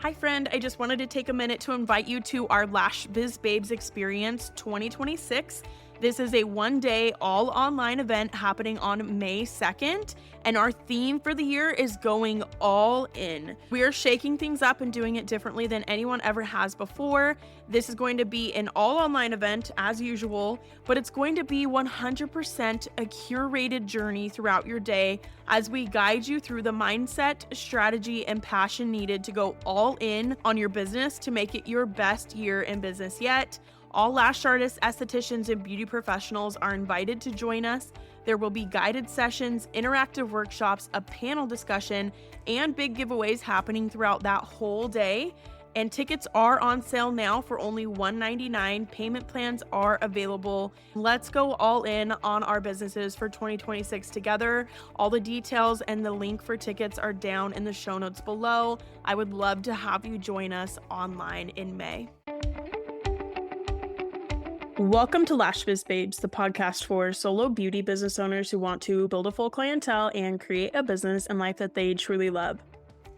Hi friend, I just wanted to take a minute to invite you to our Lash Biz Babes Experience 2026. This is a one-day all online event happening on May 2nd, and our theme for the year is going all in. We are shaking things up and doing it differently than anyone ever has before. This is going to be an all online event as usual, but it's going to be 100% a curated journey throughout your day as we guide you through the mindset, strategy, and passion needed to go all in on your business to make it your best year in business yet. All lash artists, estheticians, and beauty professionals are invited to join us. There will be guided sessions, interactive workshops, a panel discussion, and big giveaways happening throughout that whole day. And tickets are on sale now for only $199. Payment plans are available. Let's go all in on our businesses for 2026 together. All the details and the link for tickets are down in the show notes below. I would love to have you join us online in May. Welcome to Lash Biz Babes, the podcast for solo beauty business owners who want to build a full clientele and create a business and life that they truly love.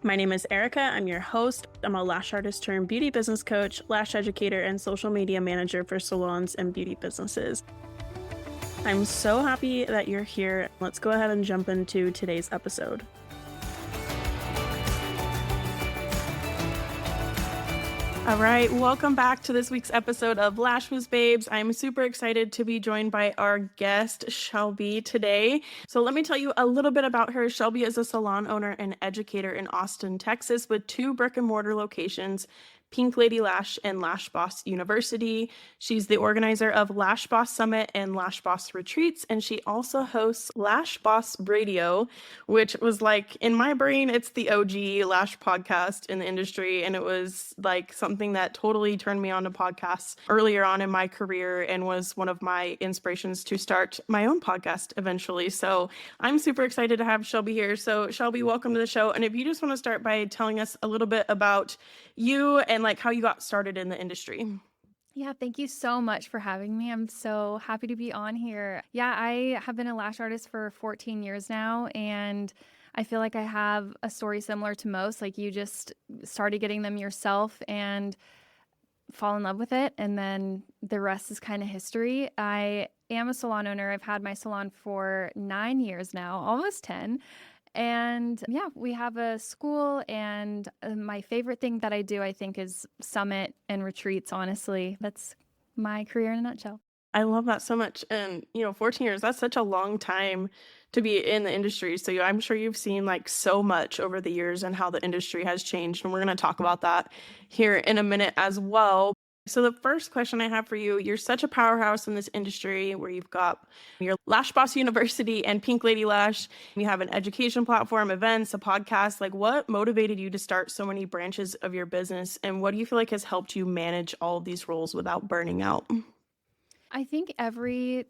My name is Erica. I'm your host. I'm a lash artist turned beauty business coach, lash educator, and social media manager for salons and beauty businesses. I'm so happy that you're here. Let's go ahead and jump into today's episode. All right, welcome back to this week's episode of Lash Biz Babes. I'm super excited to be joined by our guest, Shelby, today. So let me tell you a little bit about her. Shelby is a salon owner and educator in Austin, Texas, with 2 brick and mortar locations, Pink Lady Lash and Lash Boss University. She's the organizer of Lash Boss Summit and Lash Boss Retreats, and she also hosts Lash Boss Radio, which was like, in my brain, it's the OG Lash podcast in the industry, and it was like something that totally turned me on to podcasts earlier on in my career and was one of my inspirations to start my own podcast eventually. So I'm super excited to have Shelby here. So Shelby, welcome to the show. And if you just want to start by telling us a little bit about you and like how you got started in the industry. Yeah, thank you so much for having me. I'm so happy to be on here. Yeah, I have been a lash artist for 14 years now, and I feel like I have a story similar to most. Like, you just started getting them yourself and fall in love with it, and then the rest is kind of history. I am a salon owner. I've had my salon for 9 years now, almost 10. And yeah, we have a school, and my favorite thing that I do, I think, is summit and retreats, honestly. That's my career in a nutshell. I love that so much. And, 14 years, that's such a long time to be in the industry. So I'm sure you've seen like so much over the years and how the industry has changed. And we're going to talk about that here in a minute as well. So the first question I have for you, you're such a powerhouse in this industry where you've got your Lash Boss University and Pink Lady Lash. You have an education platform, events, a podcast. Like, what motivated you to start so many branches of your business? And what do you feel like has helped you manage all of these roles without burning out? I think every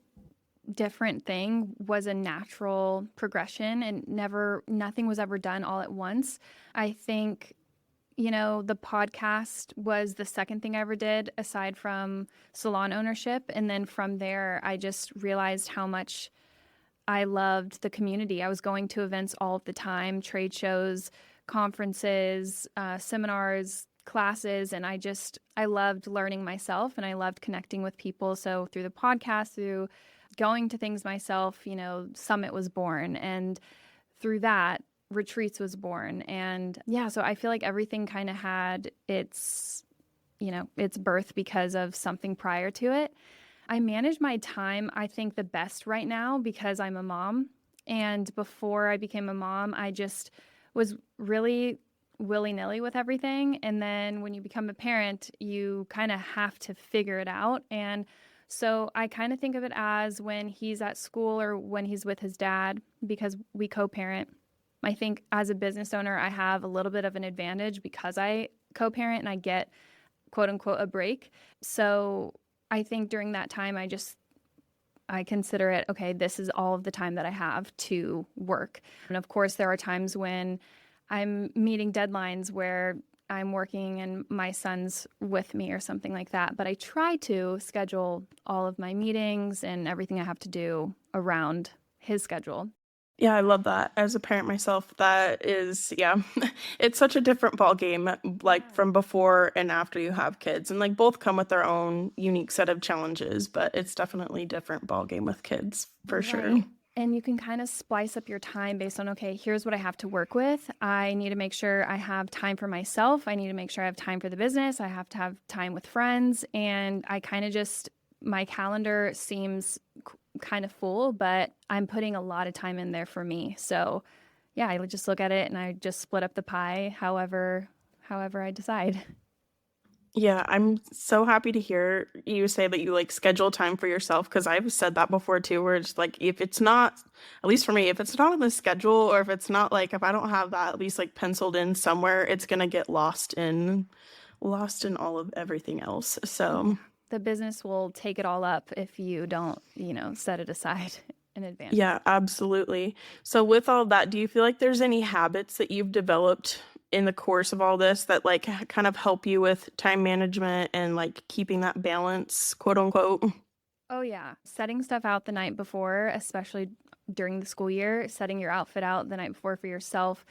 different thing was a natural progression, and nothing was ever done all at once. I think the podcast was the second thing I ever did aside from salon ownership. And then from there, I just realized how much I loved the community. I was going to events all of the time, trade shows, conferences, seminars, classes, and I loved learning myself, and I loved connecting with people. So through the podcast, through going to things myself, Summit was born. And through that, Retreats was born. And yeah, so I feel like everything kind of had its birth because of something prior to it. I manage my time, I think, the best right now because I'm a mom. And before I became a mom, I just was really willy-nilly with everything. And then when you become a parent, you kind of have to figure it out. And so I kind of think of it as when he's at school or when he's with his dad, because we co-parent. I think as a business owner, I have a little bit of an advantage because I co-parent and I get, quote unquote, a break. So I think during that time, I consider it, okay, this is all of the time that I have to work. And of course, there are times when I'm meeting deadlines where I'm working and my son's with me or something like that. But I try to schedule all of my meetings and everything I have to do around his schedule. Yeah, I love that. As a parent myself, that is, yeah, it's such a different ball game, like Yeah. from before and after you have kids, and like both come with their own unique set of challenges, but it's definitely different ball game with kids for sure. Right. And you can kind of splice up your time based on, okay, here's what I have to work with. I need to make sure I have time for myself. I need to make sure I have time for the business. I have to have time with friends. And I kind of just, my calendar seems kind of full, but I'm putting a lot of time in there for me. So yeah, I would just look at it and I just split up the pie however I decide. Yeah, I'm so happy to hear you say that you like schedule time for yourself because I've said that before too, where it's like if it's not, at least for me, if it's not on the schedule or if it's not like if I don't have that at least like penciled in somewhere, it's gonna get lost in all of everything else. Yeah. So The business will take it all up if you don't, set it aside in advance. yeah, absolutely. So with all that, do you feel like there's any habits that you've developed in the course of all this that like kind of help you with time management and like keeping that balance, quote unquote? Oh, yeah. Setting stuff out the night before, especially during the school year, setting your outfit out the night before for yourself,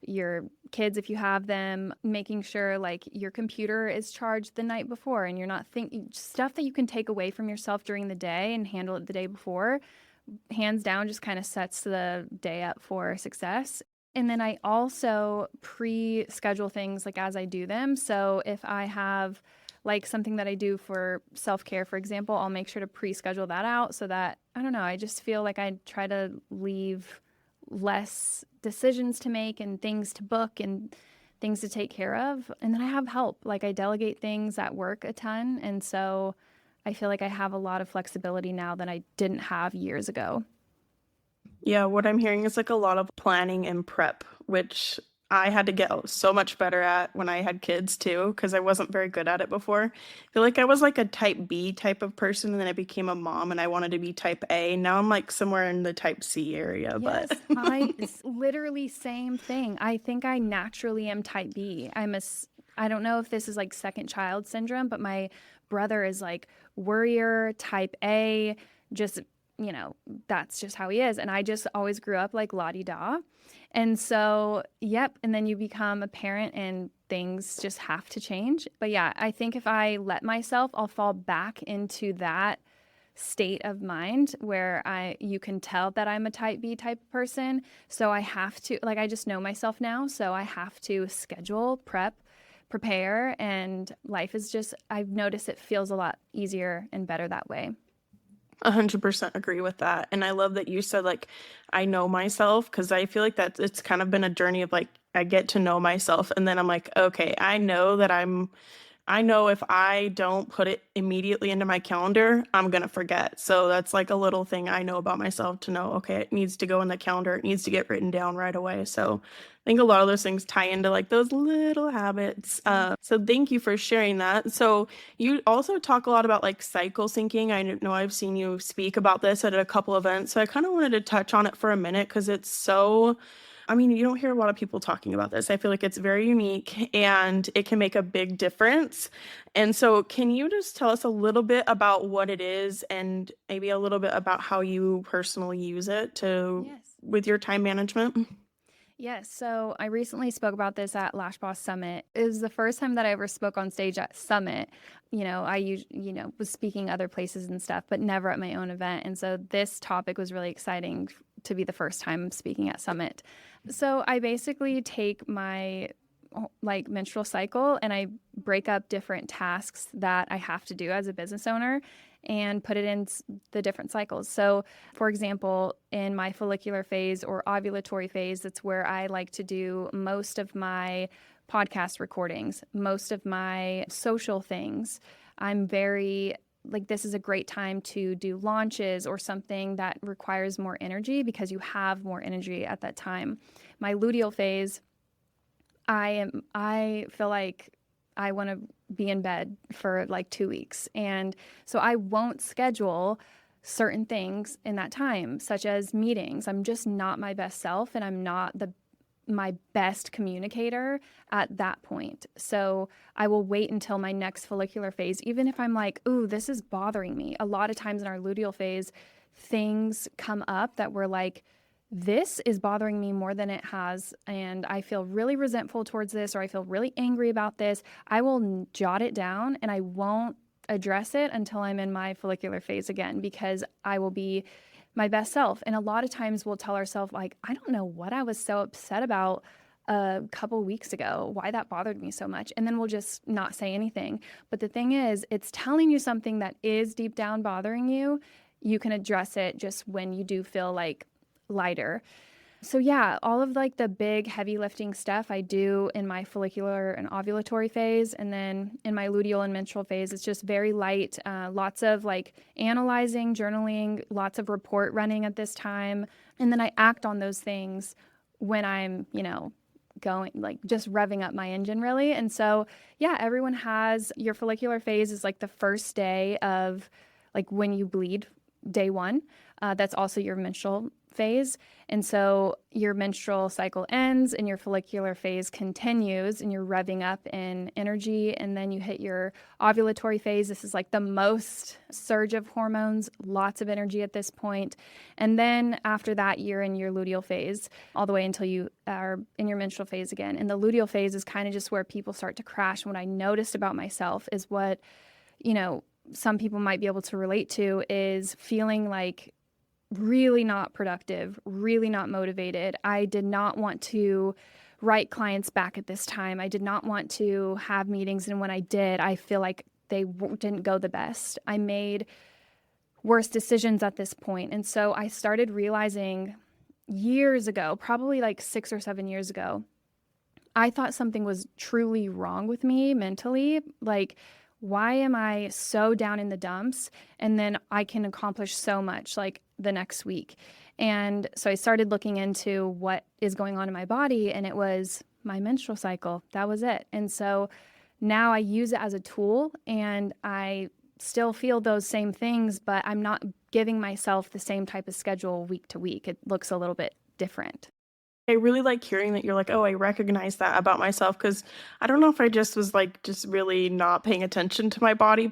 your kids, if you have them, making sure like your computer is charged the night before and you're not thinking stuff that you can take away from yourself during the day and handle it the day before, hands down, just kind of sets the day up for success. And then I also pre schedule things like as I do them. So if I have like something that I do for self care, for example, I'll make sure to pre schedule that out so that I don't know, I just feel like I try to leave less decisions to make and things to book and things to take care of. And then I have help. Like I delegate things at work a ton. And so I feel like I have a lot of flexibility now that I didn't have years ago. Yeah, what I'm hearing is like a lot of planning and prep, which I had to get so much better at when I had kids too, because I wasn't very good at it before. I feel like I was like a type B type of person, and then I became a mom and I wanted to be type A. Now I'm like somewhere in the type C area, but Yes, it's literally same thing. I think I naturally am type B. I don't know if this is like second child syndrome, but my brother is like worrier, type A, just, you know, that's just how he is. And I just always grew up like la di da. And so, yep. And then you become a parent and things just have to change. But yeah, I think if I let myself, I'll fall back into that state of mind where you can tell that I'm a type B type of person. So I have to like I just know myself now, so I have to schedule, prepare, and life is just I've noticed it feels a lot easier and better that way. 100% agree with that. And I love that you said like I know myself because I feel like that it's kind of been a journey of like I get to know myself and then I'm like, okay, I know if I don't put it immediately into my calendar, I'm gonna forget. So that's like a little thing I know about myself to know, okay, it needs to go in the calendar, it needs to get written down right away. So I think a lot of those things tie into like those little habits. So thank you for sharing that. So you also talk a lot about like cycle syncing. I know I've seen you speak about this at a couple events. So I kind of wanted to touch on it for a minute because it's so I mean, you don't hear a lot of people talking about this. I feel like it's very unique and it can make a big difference. And so, can you just tell us a little bit about what it is and maybe a little bit about how you personally use it to Yes. with your time management? Yes, so I recently spoke about this at Lash Boss Summit. It was the first time that I ever spoke on stage at Summit. Was speaking other places and stuff, but never at my own event. And so this topic was really exciting to be the first time speaking at Summit. So I basically take my like menstrual cycle and I break up different tasks that I have to do as a business owner and put it in the different cycles. So, for example, in my follicular phase or ovulatory phase, that's where I like to do most of my podcast recordings, most of my social things. I'm very like this is a great time to do launches or something that requires more energy because you have more energy at that time. My luteal phase, I feel like I want to be in bed for like 2 weeks. And so I won't schedule certain things in that time, such as meetings. I'm just not my best self and I'm not my best communicator at that point. So I will wait until my next follicular phase, even if I'm like, ooh, this is bothering me. A lot of times in our luteal phase, things come up that we're like, this is bothering me more than it has, and I feel really resentful towards this, or I feel really angry about this, I will jot it down and I won't address it until I'm in my follicular phase again, because I will be my best self. And a lot of times we'll tell ourselves, like, I don't know what I was so upset about a couple weeks ago, why that bothered me so much. And then we'll just not say anything. But the thing is, it's telling you something that is deep down bothering you. You can address it just when you do feel like lighter. So yeah, all of like the big heavy lifting stuff I do in my follicular and ovulatory phase, and then in my luteal and menstrual phase, it's just very light. Lots of like analyzing, journaling, lots of report running at this time, and then I act on those things when I'm, going like just revving up my engine really. And so yeah, everyone has your follicular phase is like the first day of like when you bleed, day one. That's also your menstrual phase. And so your menstrual cycle ends and your follicular phase continues and you're revving up in energy. And then you hit your ovulatory phase. This is like the most surge of hormones, lots of energy at this point. And then after that, you're in your luteal phase all the way until you are in your menstrual phase again. And the luteal phase is kind of just where people start to crash. And what I noticed about myself is what, some people might be able to relate to is feeling like really not productive, really not motivated. I did not want to write clients back at this time. I did not want to have meetings. And when I did, I feel like they didn't go the best. I made worse decisions at this point. And so I started realizing years ago, probably like 6 or 7 years ago, I thought something was truly wrong with me mentally. Like, why am I so down in the dumps? And then I can accomplish so much like the next week. And so I started looking into what is going on in my body, and it was my menstrual cycle. That was it. And so now I use it as a tool, and I still feel those same things, but I'm not giving myself the same type of schedule week to week. It looks a little bit different. I really like hearing that you're like, oh, I recognize that about myself because I don't know if I just was like just really not paying attention to my body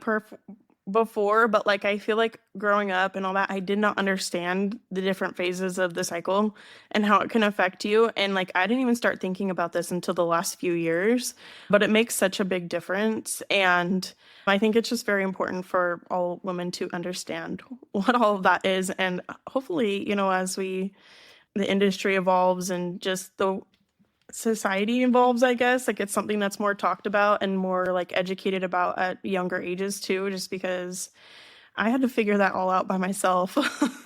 before, but like I feel like growing up and all that, I did not understand the different phases of the cycle and how it can affect you. And like I didn't even start thinking about this until the last few years, but it makes such a big difference. And I think it's just very important for all women to understand what all of that is. And hopefully, as the industry evolves and just the society evolves, I guess, like it's something that's more talked about and more like educated about at younger ages too, just because I had to figure that all out by myself.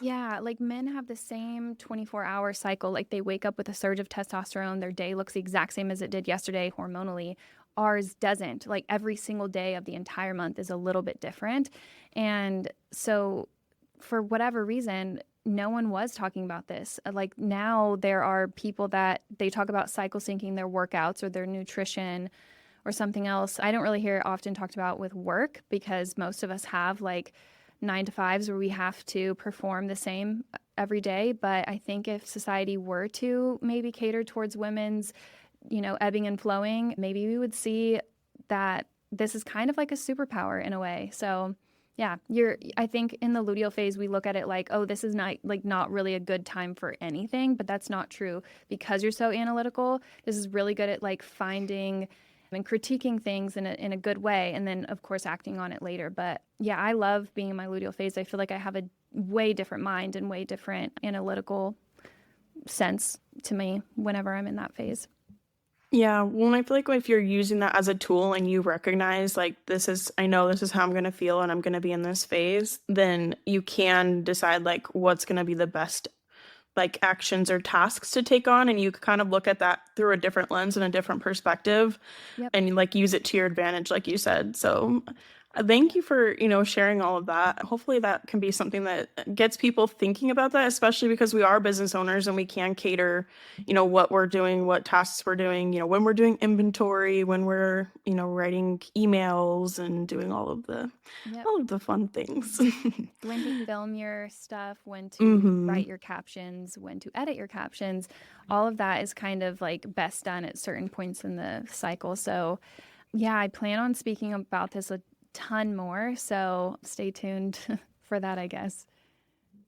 Yeah, like men have the same 24-hour cycle. Like they wake up with a surge of testosterone. Their day looks the exact same as it did yesterday hormonally. Ours doesn't. Like every single day of the entire month is a little bit different. And so, for whatever reason, no one was talking about this. Like now, there are people that they talk about cycle syncing their workouts or their nutrition or something else. I don't really hear it often talked about with work because most of us have like 9 to 5s where we have to perform the same every day. But I think if society were to maybe cater towards women's, ebbing and flowing, maybe we would see that this is kind of like a superpower in a way. So yeah, I think in the luteal phase, we look at it like, oh, this is not really a good time for anything, but that's not true because you're so analytical. This is really good at like finding and critiquing things in a good way, and then of course acting on it later. But yeah, I love being in my luteal phase. I feel like I have a way different mind and way different analytical sense to me whenever I'm in that phase. Yeah, well, and I feel like if you're using that as a tool and you recognize like I know this is how I'm going to feel and I'm going to be in this phase, then you can decide like what's going to be the best like actions or tasks to take on, and you can kind of look at that through a different lens and a different perspective Yep. and like use it to your advantage like you said. So thank you for sharing all of that. Hopefully that can be something that gets people thinking about that, especially because we are business owners and we can cater what we're doing, what tasks we're doing, when we're doing inventory, when we're writing emails and doing Yep. all of the fun things. When to film your stuff, when to Hmm. write your captions, when to edit your captions, all of that is kind of like best done at certain points in the cycle. So, yeah, I plan on speaking about this a ton more. So, stay tuned for that, I guess.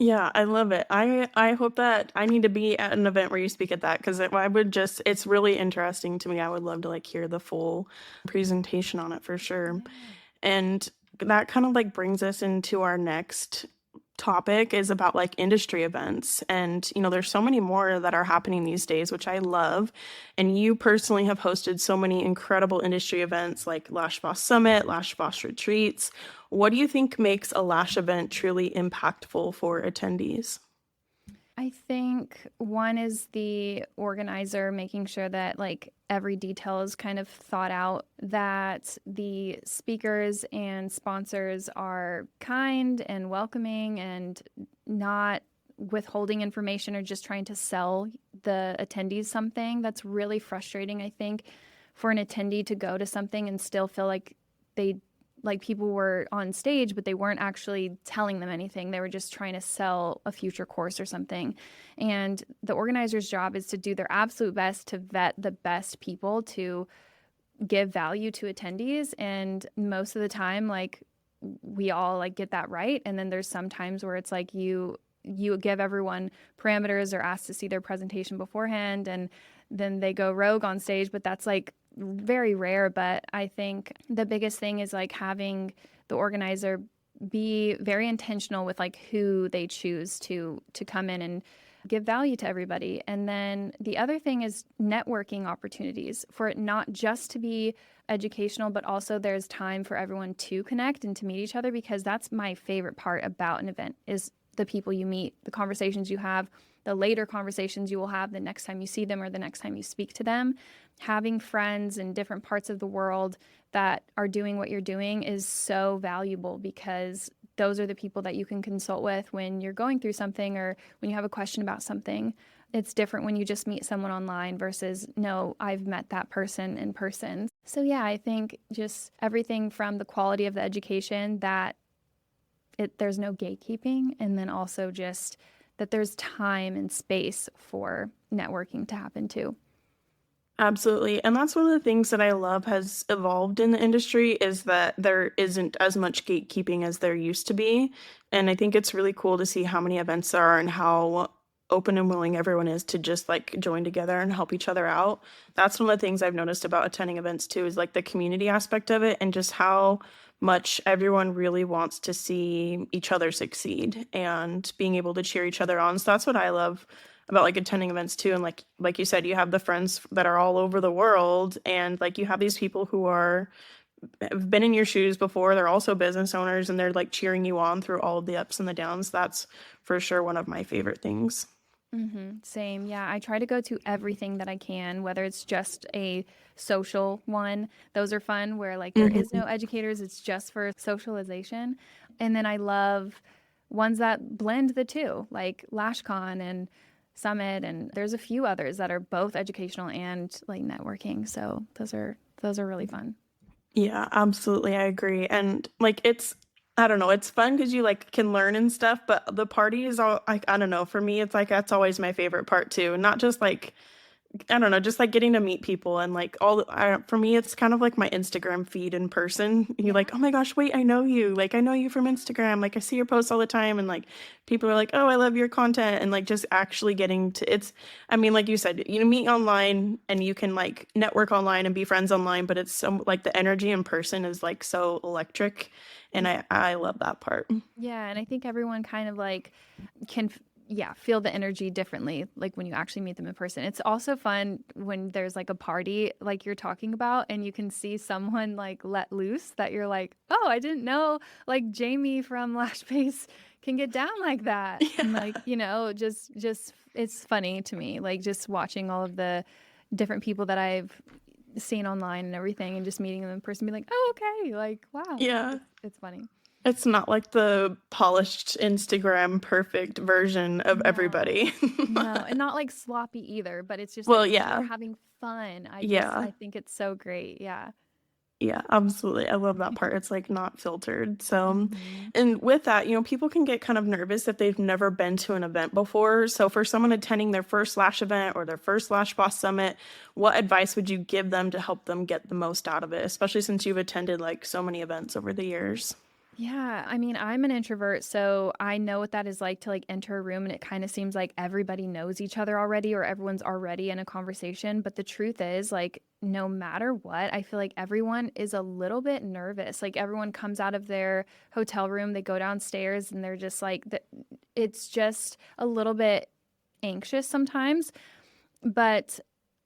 Yeah, I love it. I hope that I need to be at an event where you speak at that because I would just it's really interesting to me. I would love to like hear the full presentation on it for sure. Yeah. And that kind of like brings us into our next topic is about like industry events. And, there's so many more that are happening these days, which I love. And you personally have hosted so many incredible industry events like Lash Boss Summit, Lash Boss Retreats. What do you think makes a Lash event truly impactful for attendees? I think one is the organizer making sure that like every detail is kind of thought out, that the speakers and sponsors are kind and welcoming and not withholding information or just trying to sell the attendees something. That's really frustrating, I think, for an attendee to go to something and still feel like they like people were on stage, but they weren't actually telling them anything. They were just trying to sell a future course or something. And the organizer's job is to do their absolute best to vet the best people to give value to attendees. And most of the time, like we all like get that right. And then there's some times where it's like you give everyone parameters or ask to see their presentation beforehand, and then they go rogue on stage, but that's like very rare. But I think the biggest thing is like having the organizer be very intentional with like who they choose to come in and give value to everybody. And then the other thing is networking opportunities for it not just to be educational, but also there's time for everyone to connect and to meet each other, because that's my favorite part about an event is the people you meet, the conversations you have, the later conversations you will have the next time you see them or the next time you speak to them. Having friends in different parts of the world that are doing what you're doing is so valuable, because those are the people that you can consult with when you're going through something or when you have a question about something. It's different when you just meet someone online versus, no, I've met that person in person. So yeah, I think just everything from the quality of the education, that there's no gatekeeping, and then also just that there's time and space for networking to happen too. Absolutely. And that's one of the things that I love has evolved in the industry is that there isn't as much gatekeeping as there used to be. And I think it's really cool to see how many events there are and how open and willing everyone is to just like join together and help each other out. That's one of the things I've noticed about attending events too, is like the community aspect of it and just how much everyone really wants to see each other succeed and being able to cheer each other on. So that's what I love about like attending events too. And like you said, you have the friends that are all over the world, and like you have these people who have been in your shoes before. They're also business owners and they're like cheering you on through all of the ups and the downs. That's for sure one of my favorite things. Same. Yeah. I try to go to everything that I can, whether it's just a social one. Those are fun where like there is Hmm. no educators, it's just for socialization. And then I love ones that blend the two, like LashCon and Summit, and there's a few others that are both educational and like networking. So those are really fun. Yeah, absolutely. I agree. And like I don't know, it's fun because you like can learn and stuff, but the party is all like I don't know, for me it's like that's always my favorite part too. Not just like I don't know, just like getting to meet people and like for me, it's kind of like my Instagram feed in person. You're Yeah. like, oh my gosh, wait, I know you. Like, I know you from Instagram. Like, I see your posts all the time. And like, people are like, oh, I love your content. And like, just actually getting to I mean, like you said, you meet online and you can like network online and be friends online, but it's so like the energy in person is like so electric. And I love that part. Yeah, and I think everyone kind of like yeah, feel the energy differently like when you actually meet them in person. It's also fun when there's like a party like you're talking about and you can see someone like let loose that you're like, "Oh, I didn't know like Jamie from Lash Base can get down like that." And like, Yeah. just it's funny to me like just watching all of the different people that I've seen online and everything and just meeting them in person be like, "Oh, okay." Like, wow. Yeah. It's funny. It's not like the polished Instagram perfect version of No. everybody. No, and not like sloppy either, but it's just Well, like people are yeah. having fun. Yeah. I think it's so great. Yeah. Yeah, absolutely. I love that part. It's like not filtered. So, Hmm. and with that, people can get kind of nervous if they've never been to an event before. So, for someone attending their first Lash event or their first Lash Boss Summit, what advice would you give them to help them get the most out of it, especially since you've attended like so many events over the years? Yeah, I mean, I'm an introvert, so I know what that is like to like enter a room and it kind of seems like everybody knows each other already or everyone's already in a conversation. But the truth is, like, no matter what, I feel like everyone is a little bit nervous. Like, everyone comes out of their hotel room, they go downstairs, and they're just like, it's just a little bit anxious sometimes. But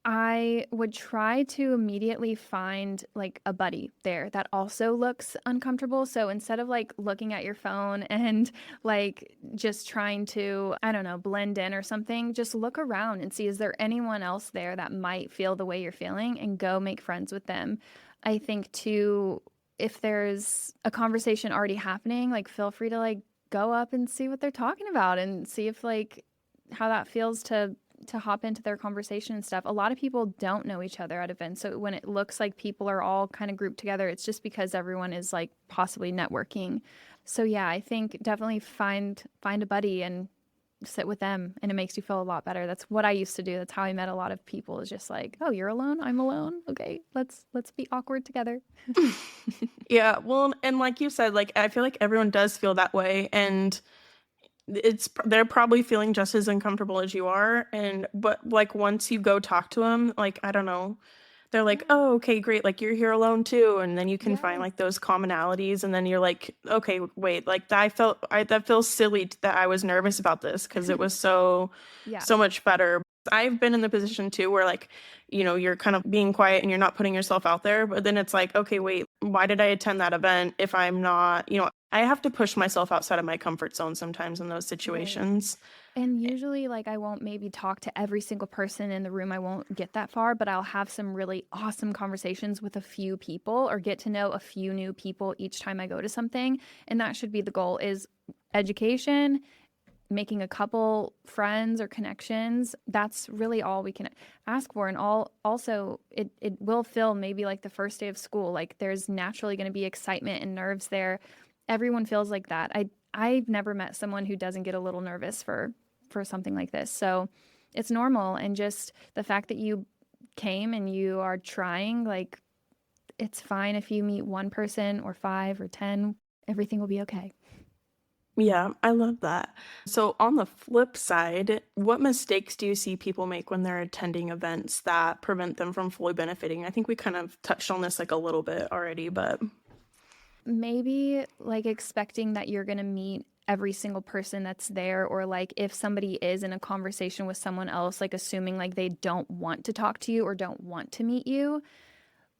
I would try to immediately find like a buddy there that also looks uncomfortable. So instead of like looking at your phone and like just trying to, I don't know, blend in or something, just look around and see is there anyone else there that might feel the way you're feeling and go make friends with them. I think too, if there's a conversation already happening, like feel free to like go up and see what they're talking about and see if like how that feels to hop into their conversation and stuff. A lot of people don't know each other at events. So when it looks like people are all kind of grouped together, it's just because everyone is like possibly networking. So yeah, I think definitely find a buddy and sit with them and it makes you feel a lot better. That's what I used to do. That's how I met a lot of people is just like, "Oh, you're alone? I'm alone. Okay, let's be awkward together." Yeah, well, and like you said, like I feel like everyone does feel that way, and they're probably feeling just as uncomfortable as you are, and but like once you go talk to them, like I don't know, they're like, Yeah. oh, okay, great, like you're here alone too, and then you can find Yes. like those commonalities, and then you're like, okay, wait, like that feels silly that I was nervous about this because it was Yeah. so much better. I've been in the position too where like, you're kind of being quiet and you're not putting yourself out there, but then it's like, okay, wait, why did I attend that event if I'm not, I have to push myself outside of my comfort zone sometimes in those Right. situations. And usually, like, I won't maybe talk to every single person in the room. I won't get that far, but I'll have some really awesome conversations with a few people or get to know a few new people each time I go to something. And that should be the goal is education, making a couple friends or connections. That's really all we can ask for. And also it will feel maybe like the first day of school. Like there's naturally going to be excitement and nerves there. Everyone feels like that. I've never met someone who doesn't get a little nervous for something like this. So it's normal. And just the fact that you came and you are trying, like, it's fine if you meet one person or five or 10, everything will be okay. Yeah, I love that. So, on the flip side, what mistakes do you see people make when they're attending events that prevent them from fully benefiting? I think we kind of touched on this like a little bit already, but Maybe like expecting that you're going to meet every single person that's there, or like if somebody is in a conversation with someone else, like assuming like they don't want to talk to you or don't want to meet you.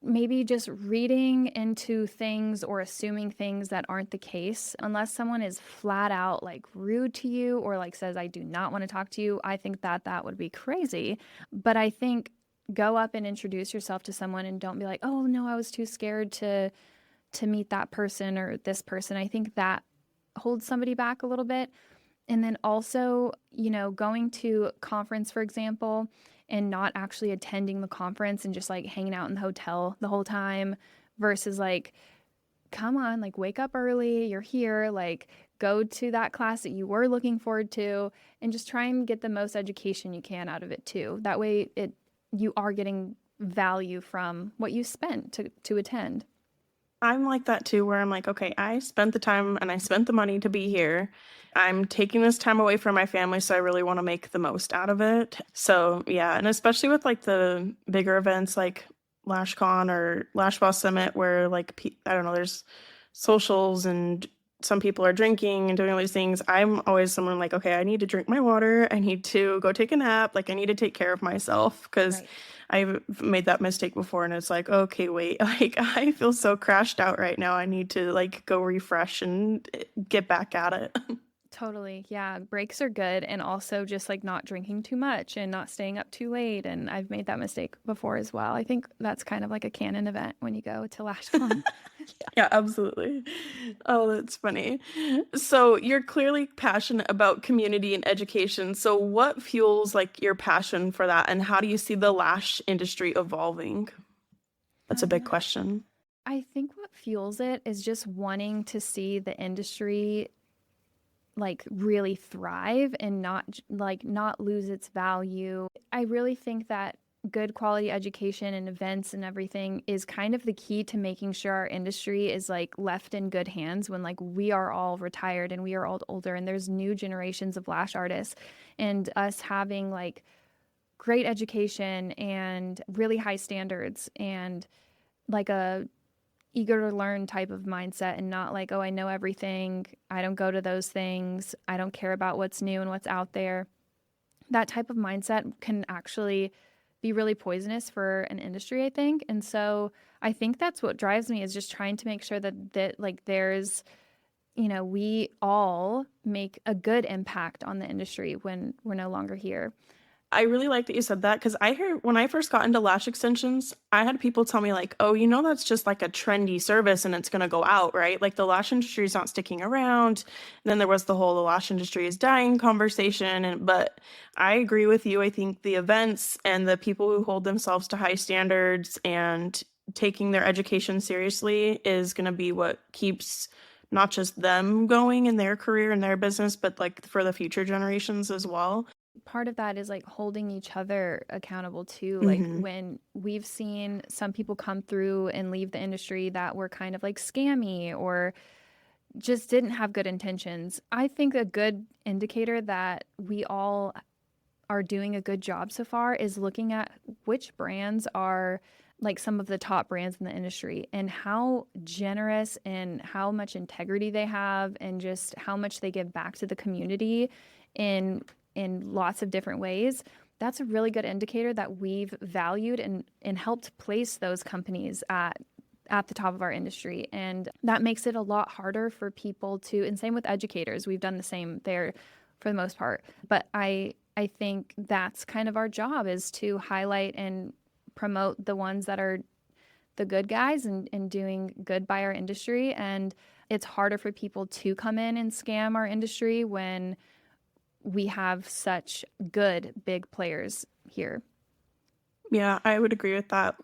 Maybe just reading into things or assuming things that aren't the case. Unless someone is flat out like rude to you or like says, I do not want to talk to you, I think that that would be crazy. But I think go up and introduce yourself to someone and don't be like, oh no, I was too scared to meet that person or this person. I think that holds somebody back a little bit. And then also, going to conference, for example, and not actually attending the conference and just like hanging out in the hotel the whole time versus like, come on, like wake up early, you're here, like go to that class that you were looking forward to and just try and get the most education you can out of it too. That way you are getting value from what you spent to attend. I'm like that too, where I'm like, okay, I spent the time and I spent the money to be here. I'm taking this time away from my family, so I really want to make the most out of it. So, yeah, and especially with like the bigger events like LashCon or Lash Boss Summit, where like, I don't know, there's socials and some people are drinking and doing all these things. I'm always someone like, okay, I need to drink my water. I need to go take a nap. Like, I need to take care of myself because Right. I've made that mistake before and it's like, okay, wait, like I feel so crashed out right now. I need to like go refresh and get back at it. Totally. Yeah. Breaks are good. And also just like not drinking too much and not staying up too late. And I've made that mistake before as well. I think that's kind of like a canon event when you go to LashCon. Yeah, absolutely. Oh, that's funny. So you're clearly passionate about community and education. So what fuels like your passion for that and how do you see the lash industry evolving? That's a big Um, question. I think what fuels it is just wanting to see the industry like really thrive and not lose its value. I really think that good quality education and events and everything is kind of the key to making sure our industry is like left in good hands when like we are all retired and we are all older and there's new generations of lash artists, and us having like great education and really high standards and like a eager to learn type of mindset, and not like, oh, I know everything, I don't go to those things, I don't care about what's new and what's out there. That type of mindset can actually be really poisonous for an industry, I think. And so I think that's what drives me, is just trying to make sure that like there's, we all make a good impact on the industry when we're no longer here. I really like that you said that because I heard when I first got into lash extensions, I had people tell me like, "Oh, that's just like a trendy service and it's going to go out, right? Like the lash industry is not sticking around." And then there was the whole the lash industry is dying conversation, and but I agree with you. I think the events and the people who hold themselves to high standards and taking their education seriously is going to be what keeps not just them going in their career and their business, but like for the future generations as well. Part of that is like holding each other accountable too. Like Hmm. when we've seen some people come through and leave the industry that were kind of like scammy or just didn't have good intentions. I think a good indicator that we all are doing a good job so far is looking at which brands are like some of the top brands in the industry and how generous and how much integrity they have and just how much they give back to the community in lots of different ways. That's a really good indicator that we've valued and helped place those companies at the top of our industry. And that makes it a lot harder for people to, and same with educators, we've done the same there for the most part. But I think that's kind of our job, is to highlight and promote the ones that are the good guys and doing good by our industry. And it's harder for people to come in and scam our industry when we have such good big players here. Yeah, I would agree with that.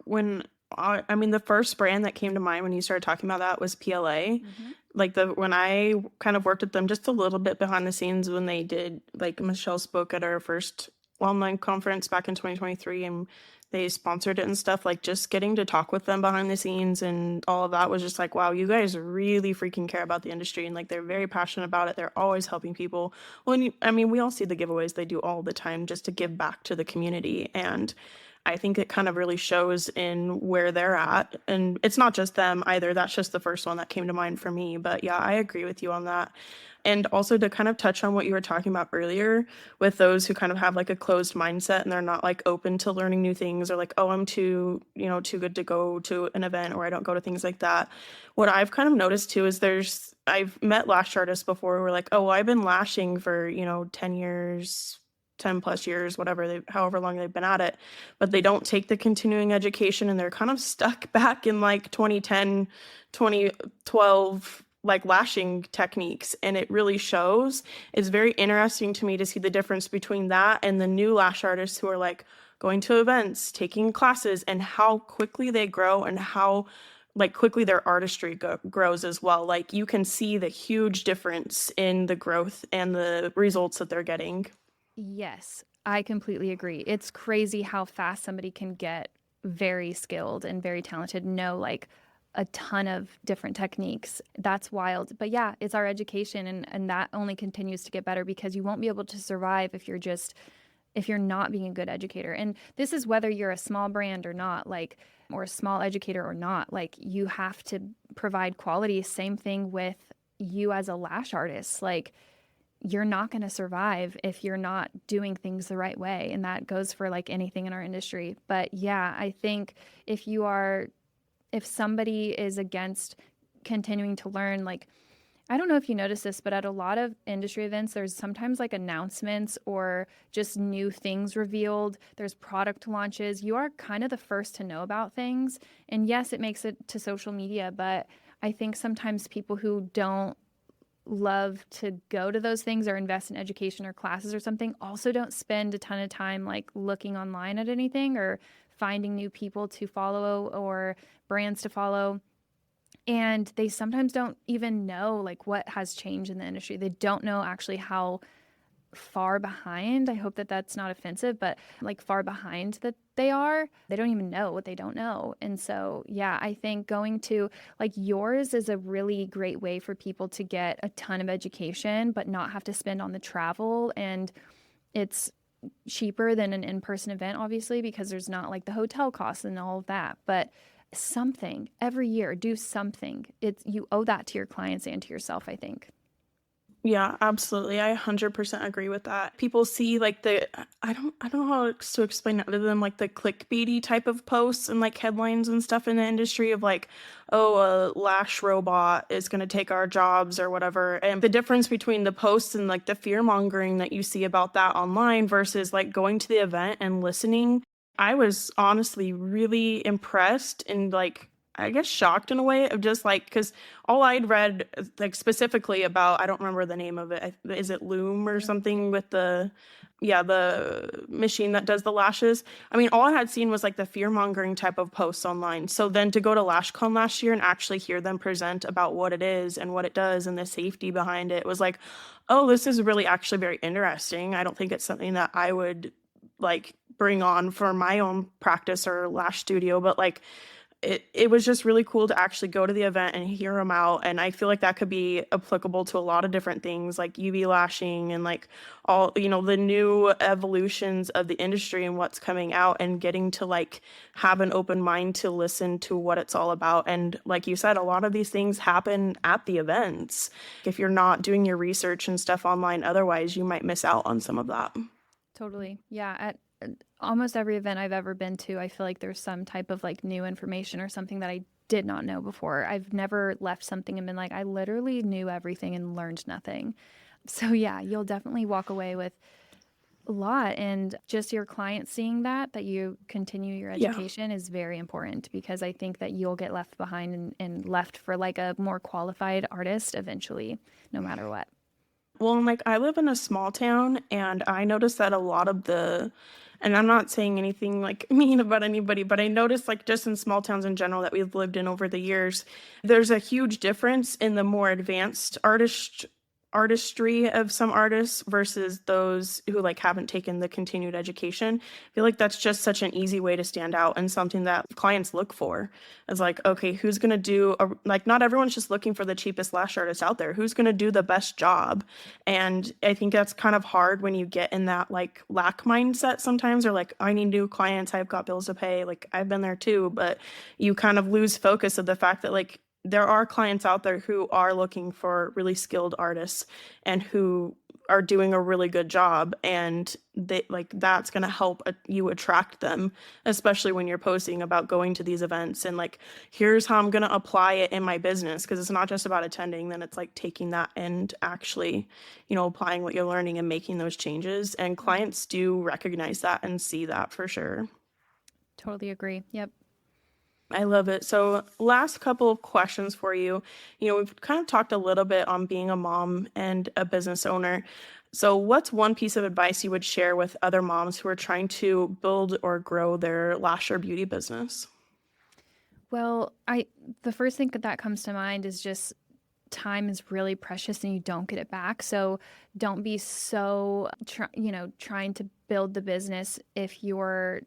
I mean, the first brand that came to mind when you started talking about that was PLA. Mm-hmm. Like when I kind of worked with them just a little bit behind the scenes when they did, like Michelle spoke at our first online conference back in 2023 and they sponsored it and stuff, like just getting to talk with them behind the scenes and all of that was just like, wow, you guys really freaking care about the industry and like they're very passionate about it. They're always helping people. Well, I mean, we all see the giveaways they do all the time just to give back to the community, and I think it kind of really shows in where they're at. And it's not just them either. That's just the first one that came to mind for me. But yeah, I agree with you on that. And also to kind of touch on what you were talking about earlier with those who kind of have like a closed mindset and they're not like open to learning new things or like, oh, I'm too good to go to an event or I don't go to things like that. What I've kind of noticed too is I've met lash artists before who are like, oh, well, I've been lashing for, 10 years, 10 plus years, however long they've been at it, but they don't take the continuing education and they're kind of stuck back in like 2010, 2012, like lashing techniques. And it really shows. It's very interesting to me to see the difference between that and the new lash artists who are like going to events, taking classes, and how quickly they grow and how like quickly their artistry grows as well. Like you can see the huge difference in the growth and the results that they're getting. Yes, I completely agree. It's crazy how fast somebody can get very skilled and very talented, know like a ton of different techniques. That's wild. But yeah, it's our education, and that only continues to get better because you won't be able to survive if you're not being a good educator. And this is whether you're a small brand or not, like, or a small educator or not. Like, you have to provide quality. Same thing with you as a lash artist. Like, you're not going to survive if you're not doing things the right way. And that goes for like anything in our industry. But yeah, I think if somebody is against continuing to learn, like, I don't know if you notice this, but at a lot of industry events, there's sometimes like announcements or just new things revealed. There's product launches. You are kind of the first to know about things. And yes, it makes it to social media, but I think sometimes people who don't love to go to those things or invest in education or classes or something also don't spend a ton of time like looking online at anything or finding new people to follow or brands to follow. And they sometimes don't even know like what has changed in the industry. They don't know actually how far behind. I hope that that's not offensive, but like far behind that they are. They don't even know what they don't know. And so, yeah, I think going to like yours is a really great way for people to get a ton of education, but not have to spend on the travel. And it's cheaper than an in-person event, obviously, because there's not like the hotel costs and all of that. But something every year, do something. It's you owe that to your clients and to yourself, I think. Yeah, absolutely. I 100% agree with that. People see like I don't know how to explain it other than like the clickbaity type of posts and like headlines and stuff in the industry of like, oh, a lash robot is going to take our jobs or whatever. And the difference between the posts and like the fear mongering that you see about that online versus like going to the event and listening. I was honestly really impressed and like I guess shocked in a way of just like because all I'd read like specifically about I don't remember the name of it. Is it Loom or something with the machine that does the lashes? I mean, all I had seen was like the fear mongering type of posts online. So then to go to LashCon last year and actually hear them present about what it is and what it does and the safety behind it was like, oh, this is really actually very interesting. I don't think it's something that I would like bring on for my own practice or lash studio, but like it was just really cool to actually go to the event and hear them out. And I feel like that could be applicable to a lot of different things like UV lashing and like all, the new evolutions of the industry and what's coming out and getting to like have an open mind to listen to what it's all about. And like you said, a lot of these things happen at the events. If you're not doing your research and stuff online, otherwise, you might miss out on some of that. Totally. Yeah. At almost every event I've ever been to, I feel like there's some type of like new information or something that I did not know before. I've never left something and been like, I literally knew everything and learned nothing. So, yeah, you'll definitely walk away with a lot. And just your clients seeing that you continue your Yeah. education is very important because I think that you'll get left behind and left for like a more qualified artist eventually, no matter what. Well, and, like I live in a small town and I noticed that a lot of and I'm not saying anything like mean about anybody, but I noticed like just in small towns in general that we've lived in over the years, there's a huge difference in the more advanced artistry of some artists versus those who like haven't taken the continued education. I feel like that's just such an easy way to stand out and something that clients look for. Is like, okay, who's gonna like not everyone's just looking for the cheapest lash artist out there. Who's gonna do the best job? And I think that's kind of hard when you get in that like lack mindset sometimes, or like, I need new clients, I've got bills to pay. Like I've been there too, but you kind of lose focus of the fact that like there are clients out there who are looking for really skilled artists and who are doing a really good job, and they like that's going to help you attract them, especially when you're posting about going to these events and like here's how I'm going to apply it in my business, because it's not just about attending, then it's like taking that and actually applying what you're learning and making those changes, and clients do recognize that and see that for sure. Totally agree. Yep. I love it. So, last couple of questions for you. We've kind of talked a little bit on being a mom and a business owner. So, what's one piece of advice you would share with other moms who are trying to build or grow their lash or beauty business? Well, the first thing that comes to mind is just time is really precious and you don't get it back. So don't be so trying to build the business if you're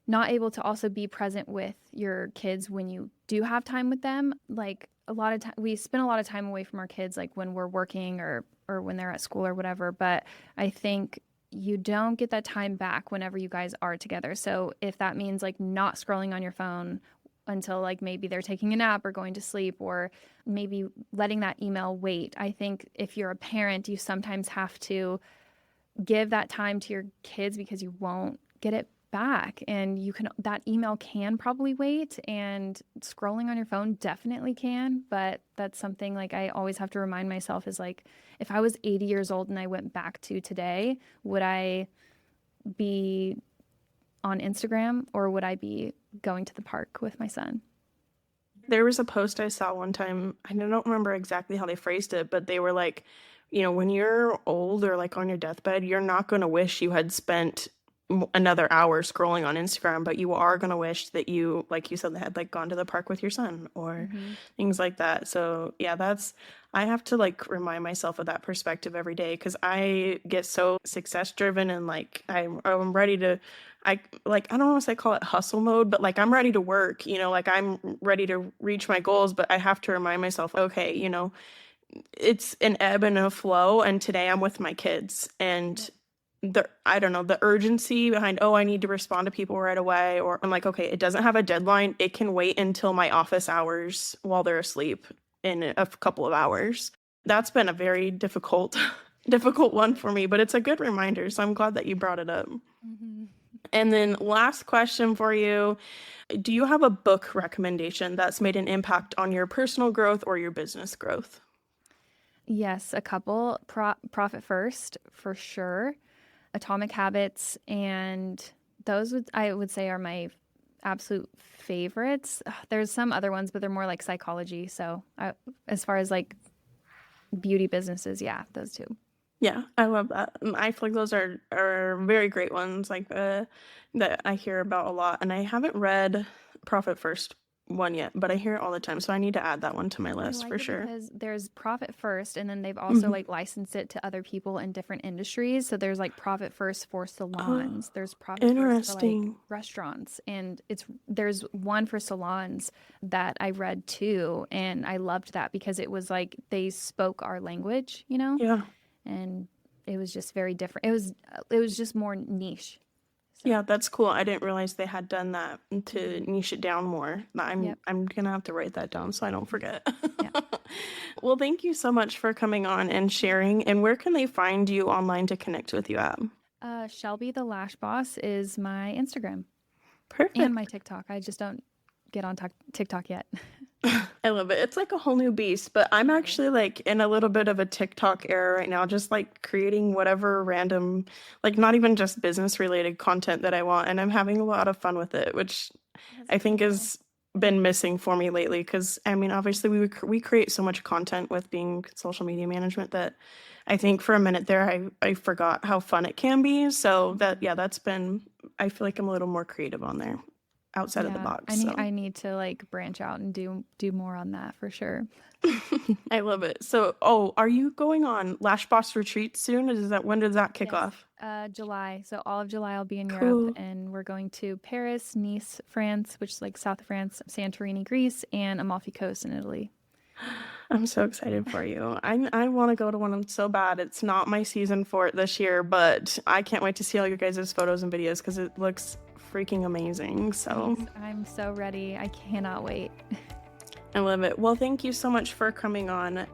not able to also be present with your kids when you do have time with them. Like a lot of time we spend a lot of time away from our kids like when we're working or when they're at school or whatever, but I think you don't get that time back whenever you guys are together. So if that means like not scrolling on your phone until like maybe they're taking a nap or going to sleep, or maybe letting that email wait. I think if you're a parent, you sometimes have to give that time to your kids because you won't get it back, and that email can probably wait, and scrolling on your phone definitely can, but that's something like I always have to remind myself is like if I was 80 years old and I went back to today, would I be on Instagram or would I be going to the park with my son? There was a post I saw one time. I don't remember exactly how they phrased it, but they were like, when you're old or like on your deathbed, you're not going to wish you had spent another hour scrolling on Instagram, but you are going to wish that you, like you said, had like gone to the park with your son or things like that. So yeah, I have to like remind myself of that perspective every day, because I get so success driven and like I'm ready to, I don't know if I call it hustle mode, but like I'm ready to work, like I'm ready to reach my goals, but I have to remind myself, okay, it's an ebb and a flow, and today I'm with my kids, and I don't know, the urgency behind, oh, I need to respond to people right away, or I'm like, okay, it doesn't have a deadline. It can wait until my office hours while they're asleep in a couple of hours. That's been a very difficult one for me, but it's a good reminder. So I'm glad that you brought it up. And then last question for you. Do you have a book recommendation that's made an impact on your personal growth or your business growth? Yes, a couple. Profit First, for sure. Atomic Habits, and those I would say are my absolute favorites. There's some other ones, but they're more like psychology. So as far as like beauty businesses, yeah, those two. Yeah, I love that. I feel like those are very great ones, like that I hear about a lot. And I haven't read Profit First one yet, but I hear it all the time. So I need to add that one to my list for sure. Because there's Profit First, and then they've also like licensed it to other people in different industries. So there's like Profit First for salons. There's Profit First for like restaurants, and there's one for salons that I read too, and I loved that because it was like they spoke our language, Yeah. And it was just very different. It was just more niche. So. Yeah, that's cool. I didn't realize they had done that to niche it down more. I'm gonna have to write that down so I don't forget. Well, thank you so much for coming on and sharing. And where can they find you online to connect with you at? Shelby the Lash Boss is my Instagram. Perfect. And my TikTok. I just don't get on TikTok yet. I love it. It's like a whole new beast, but I'm actually like in a little bit of a TikTok era right now, just like creating whatever random, like not even just business related content that I want. And I'm having a lot of fun with it, which I think has been missing for me lately. Because I mean, obviously we create so much content with being social media management that I think for a minute there, I forgot how fun it can be. So that's been, I feel like I'm a little more creative on there. Outside of the box. I need to like branch out and do more on that for sure. I love it. So, are you going on Lash Boss retreat soon? When does that kick off? July. So all of July I'll be in Europe, and we're going to Paris, Nice, France, which is like south of France, Santorini, Greece, and Amalfi Coast in Italy. I'm so excited for you. I want to go to one of them so bad. It's not my season for it this year, but I can't wait to see all your guys' photos and videos because it looks freaking amazing. So I'm so ready. I cannot wait. I love it. Well, thank you so much for coming on.